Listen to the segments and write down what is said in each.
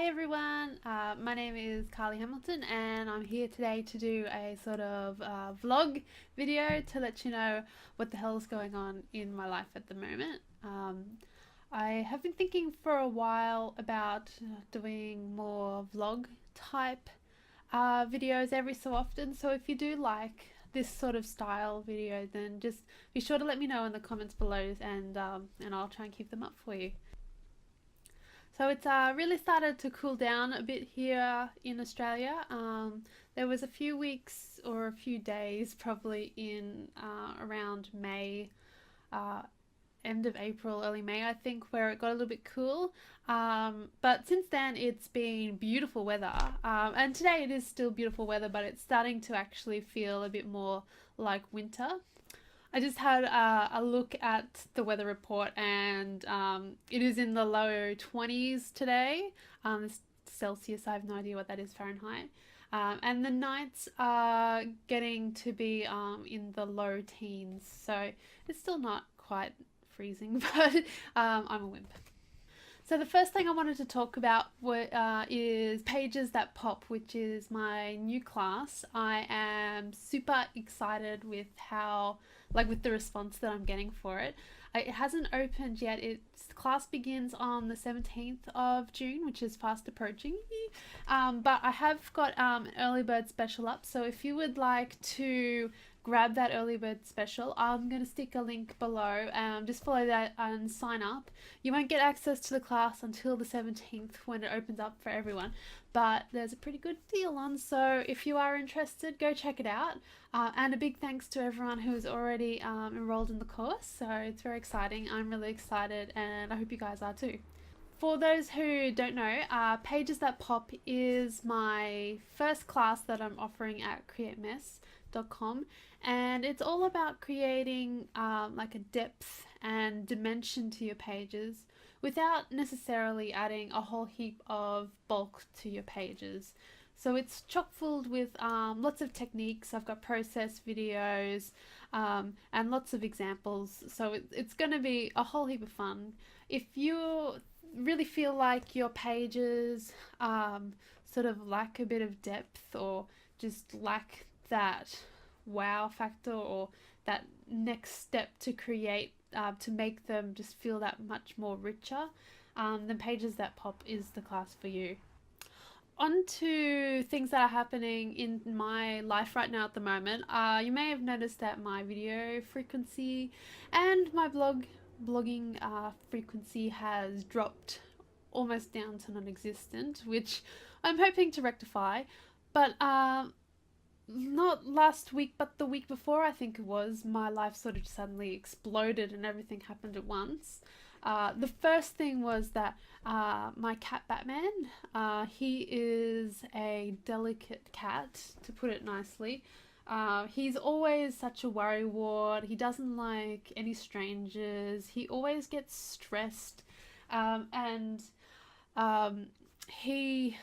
Hi everyone, my name is Carlie Hamilton and I'm here today to do a sort of vlog video to let you know what the hell is going on in my life at the moment. I have been thinking for a while about doing more vlog type videos every so often, so if you do like this sort of style video, then just be sure to let me know in the comments below, and I'll try and keep them up for you. So it's really started to cool down a bit here in Australia. There was a few weeks or a few days probably in around May, uh, end of April, early May, I think, where it got a little bit cool. But since then it's been beautiful weather. And today it is still beautiful weather, but it's starting to actually feel a bit more like winter. I just had a look at the weather report, and it is in the low 20s today. Celsius, I have no idea what that is Fahrenheit. And the nights are getting to be in the low teens, so it's still not quite freezing, but I'm a wimp. So the first thing I wanted to talk about is Pages That Pop, which is my new class. I am super excited with with the response that I'm getting for it. It hasn't opened yet. Its class begins on the 17th of June, which is fast approaching. But I have got an early bird special up, so if you would like to grab that early bird special, I'm going to stick a link below. Just follow that and sign up. You won't get access to the class until the 17th when it opens up for everyone, but there's a pretty good deal on, so if you are interested, go check it out. And a big thanks to everyone who's already enrolled in the course, so it's very exciting. I'm really excited and I hope you guys are too. For those who don't know, Pages That Pop is my first class that I'm offering at createmess.com, and it's all about creating like a depth and dimension to your pages without necessarily adding a whole heap of bulk to your pages. So it's chock full with lots of techniques. I've got process videos and lots of examples, so it's going to be a whole heap of fun. If you really feel like your pages sort of lack a bit of depth, or just lack that wow factor, or that next step to create to make them just feel that much more richer, then Pages That Pop is the class for you. On to things that are happening in my life right now at the moment. You may have noticed that my video frequency and my blogging frequency has dropped almost down to non-existent, which I'm hoping to rectify. But not last week, but the week before, I think it was, my life sort of suddenly exploded and everything happened at once. The first thing was that my cat Batman, he is a delicate cat, to put it nicely. He's always such a worrywart. He doesn't like any strangers. He always gets stressed, and he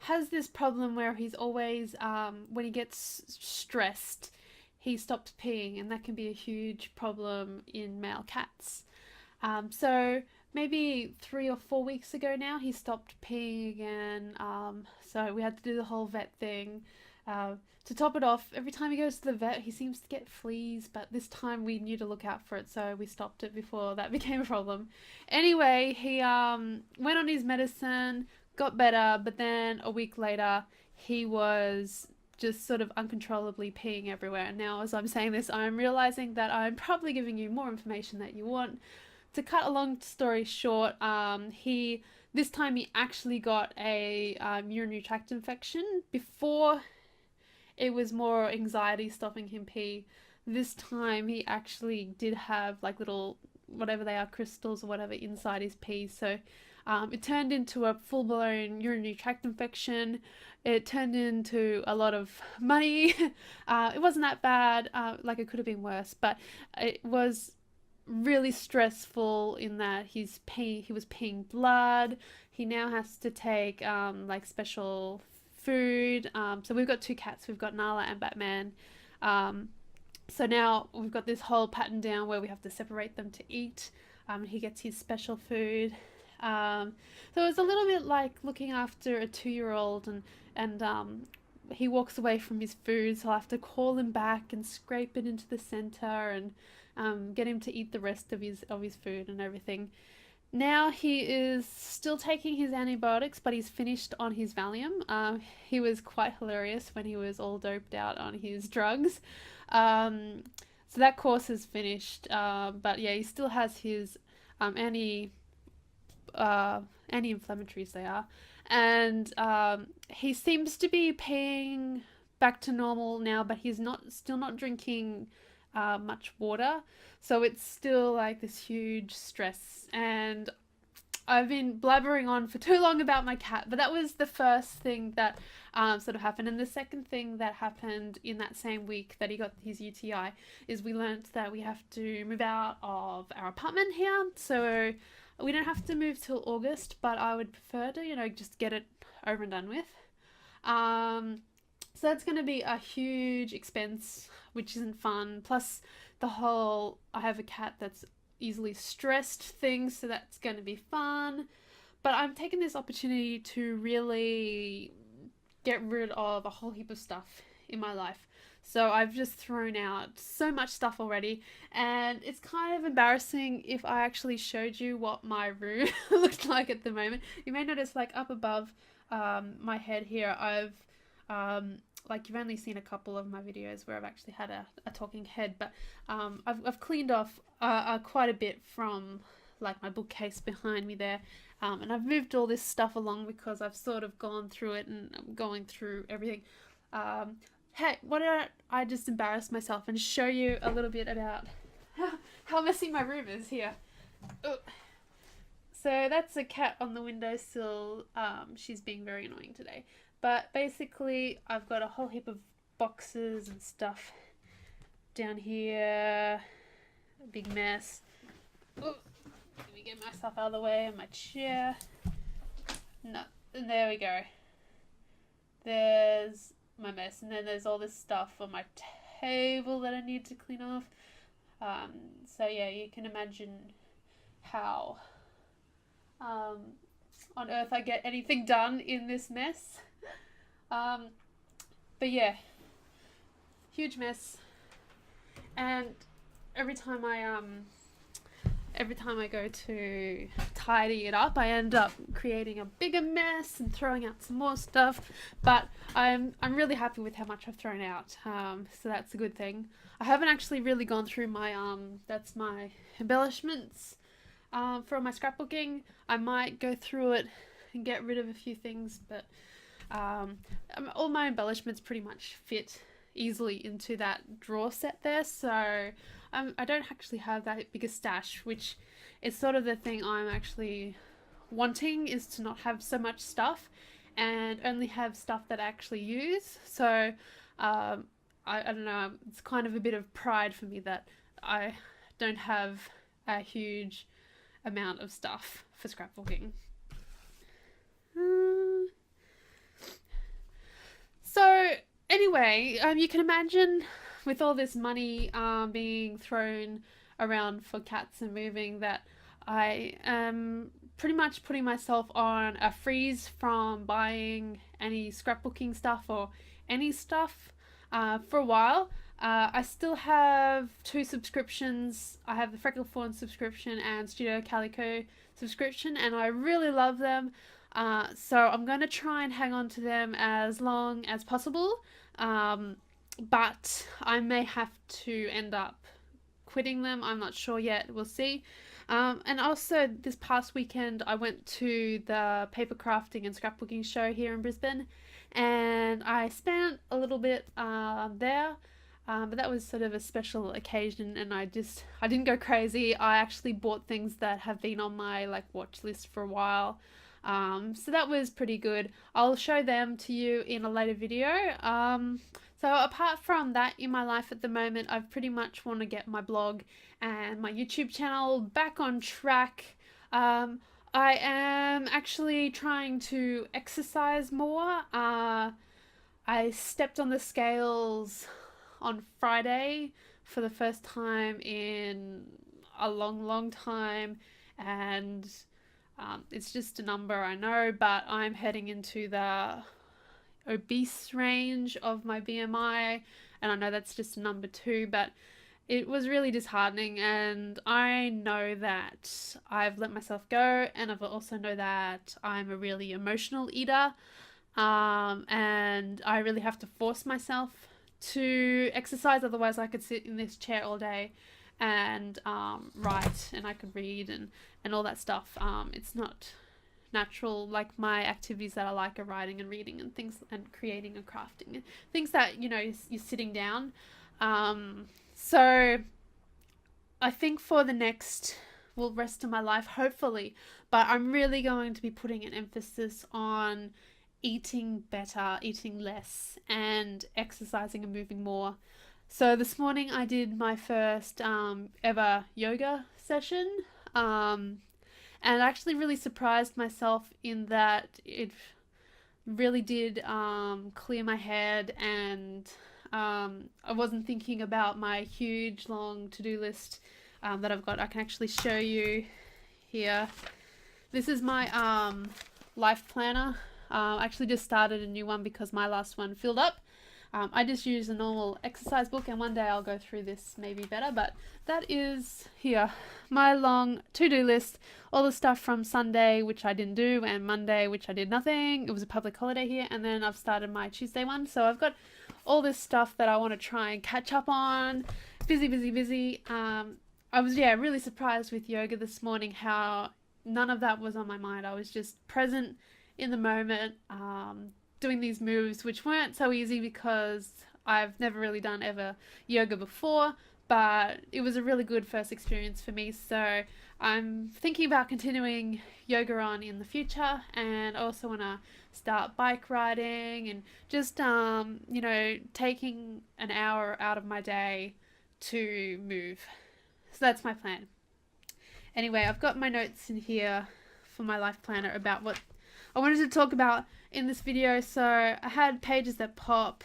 has this problem where he's always, when he gets stressed, he stops peeing, and that can be a huge problem in male cats. So maybe 3 or 4 weeks ago now, he stopped peeing again. So we had to do the whole vet thing. To top it off, every time he goes to the vet, he seems to get fleas, but this time we knew to look out for it, so we stopped it before that became a problem. Anyway, he went on his medicine, got better, but then a week later, he was just sort of uncontrollably peeing everywhere. Now, as I'm saying this, I'm realizing that I'm probably giving you more information that you want. To cut a long story short, this time he actually got a urinary tract infection. Before, it was more anxiety stopping him pee. This time he actually did have like little, whatever they are, crystals or whatever, inside his pee. So it turned into a full-blown urinary tract infection. It turned into a lot of money. It wasn't that bad, like it could have been worse, but it was really stressful in that he was peeing blood. He now has to take like special food. So we've got 2 cats. We've got Nala and Batman. So now we've got this whole pattern down where we have to separate them to eat. He gets his special food. So it was a little bit like looking after a 2-year-old, and he walks away from his food, so I have to call him back and scrape it into the center and get him to eat the rest of his food and everything. Now he is still taking his antibiotics, but he's finished on his Valium. He was quite hilarious when he was all doped out on his drugs. Um, so that course is finished. But yeah, he still has his anti uh, anti-inflammatories they are, and he seems to be peeing back to normal now, but he's not still not drinking much water, so it's still like this huge stress. And I've been blabbering on for too long about my cat, but that was the first thing that sort of happened. And the second thing that happened in that same week that he got his UTI is we learnt that we have to move out of our apartment here. So we don't have to move till August, but I would prefer to, just get it over and done with. Um, so that's going to be a huge expense, which isn't fun. Plus, I have a cat that's easily stressed thing, so that's going to be fun. But I'm taking this opportunity to really get rid of a whole heap of stuff in my life. So I've just thrown out so much stuff already, and it's kind of embarrassing if I actually showed you what my room looks like at the moment. You may notice, like, up above my head here, like, you've only seen a couple of my videos where I've actually had a talking head, but I've cleaned off quite a bit from, like, my bookcase behind me there, and I've moved all this stuff along because I've sort of gone through it, and I'm going through everything. Hey, why don't I just embarrass myself and show you a little bit about how messy my room is here. Ugh. So that's a cat on the windowsill. She's being very annoying today. But basically, I've got a whole heap of boxes and stuff down here. A big mess. Ooh, let me get myself out of the way and my chair. No, and there we go. There's my mess, and then there's all this stuff on my table that I need to clean off. So yeah, you can imagine how on earth I get anything done in this mess. But yeah, huge mess, and every time I go to tidy it up, I end up creating a bigger mess and throwing out some more stuff. But I'm really happy with how much I've thrown out. So that's a good thing. I haven't actually really gone through my that's my embellishments for my scrapbooking. I might go through it and get rid of a few things, but all my embellishments pretty much fit easily into that drawer set there, so I don't actually have that big a stash, which is sort of the thing I'm actually wanting, is to not have so much stuff and only have stuff that I actually use. So I don't know, it's kind of a bit of pride for me that I don't have a huge amount of stuff for scrapbooking. So anyway, you can imagine with all this money being thrown around for cats and moving, that I am pretty much putting myself on a freeze from buying any scrapbooking stuff or any stuff for a while. I still have 2 subscriptions. I have the Freckle Fawn subscription and Studio Calico subscription, and I really love them. So I'm going to try and hang on to them as long as possible. But I may have to end up quitting them. I'm not sure yet. We'll see. And also this past weekend I went to the paper crafting and scrapbooking show here in Brisbane, and I spent a little bit there. But that was sort of a special occasion, and I didn't go crazy. I actually bought things that have been on my watch list for a while. So that was pretty good. I'll show them to you in a later video. So apart from that, in my life at the moment, I pretty much want to get my blog and my YouTube channel back on track. I am actually trying to exercise more. I stepped on the scales on Friday for the first time in a long time, and It's just a number, I know, but I'm heading into the obese range of my BMI, and I know that's just a number too, but it was really disheartening. And I know that I've let myself go, and I've also know that I'm a really emotional eater, and I really have to force myself to exercise. Otherwise, I could sit in this chair all day and write, and I could read and all that stuff. It's not natural. Like, my activities that I like are writing and reading and things, and creating and crafting, and things that, you know, you're sitting down. So I think for the next, well, rest of my life, hopefully, but I'm really going to be putting an emphasis on eating better, eating less, and exercising and moving more. So this morning I did my first ever yoga session, and I actually really surprised myself in that it really did clear my head, and I wasn't thinking about my huge long to-do list that I've got. I can actually show you here. This is my life planner. I actually just started a new one because my last one filled up. I just use a normal exercise book, and one day I'll go through this maybe better, but that is here, my long to-do list, all the stuff from Sunday, which I didn't do, and Monday, which I did nothing. It was a public holiday here, and then I've started my Tuesday one, so I've got all this stuff that I want to try and catch up on. Busy, busy, busy. I was, really surprised with yoga this morning how none of that was on my mind. I was just present in the moment, doing these moves, which weren't so easy because I've never really done ever yoga before, but it was a really good first experience for me. So I'm thinking about continuing yoga on in the future, and I also want to start bike riding and just, taking an hour out of my day to move. So that's my plan. Anyway, I've got my notes in here for my life planner about what I wanted to talk about in this video. So I had pages that pop,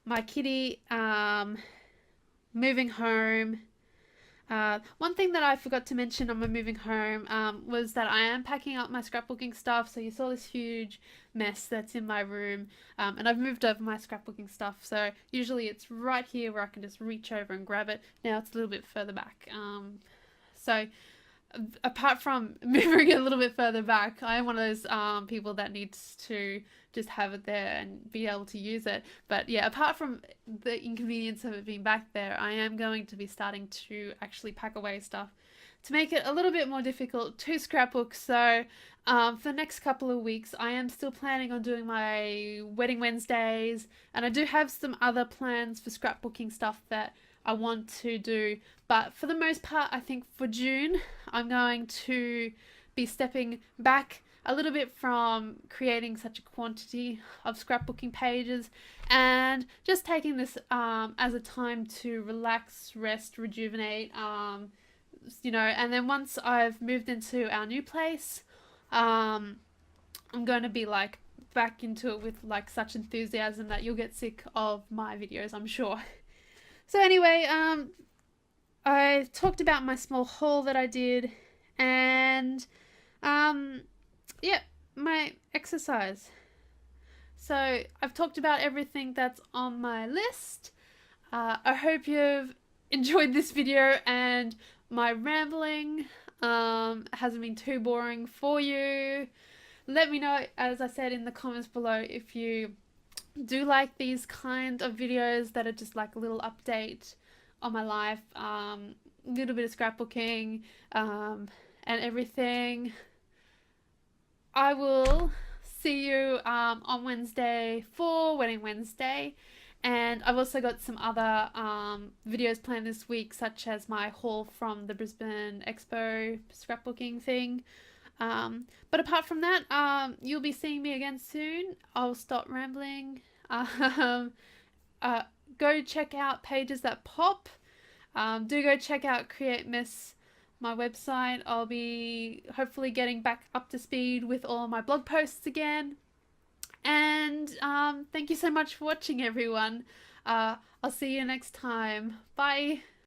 my kitty, moving home. One thing that I forgot to mention on my moving home was that I am packing up my scrapbooking stuff. So you saw this huge mess that's in my room, and I've moved over my scrapbooking stuff. So usually it's right here where I can just reach over and grab it. Now it's a little bit further back. So apart from moving it a little bit further back, I am one of those people that needs to just have it there and be able to use it. But yeah, apart from the inconvenience of it being back there, I am going to be starting to actually pack away stuff to make it a little bit more difficult to scrapbook. So for the next couple of weeks, I am still planning on doing my Wedding Wednesdays, and I do have some other plans for scrapbooking stuff that I want to do. But for the most part, I think for June, I'm going to be stepping back a little bit from creating such a quantity of scrapbooking pages, and just taking this as a time to relax, rest, rejuvenate, and then once I've moved into our new place, I'm going to be like back into it with like such enthusiasm that you'll get sick of my videos, I'm sure. So anyway, I talked about my small haul that I did, and my exercise. So I've talked about everything that's on my list. I hope you've enjoyed this video and my rambling hasn't been too boring for you. Let me know, as I said, in the comments below, if you do like these kind of videos that are just like a little update on my life, a little bit of scrapbooking, and everything. I will see you on Wednesday for Wedding Wednesday, and I've also got some other videos planned this week, such as my haul from the Brisbane Expo scrapbooking thing. But apart from that, you'll be seeing me again soon. I'll stop rambling. Go check out Pages That Pop. Do go check out Create Mess, my website. I'll be hopefully getting back up to speed with all my blog posts again. And thank you so much for watching, everyone. I'll see you next time. Bye.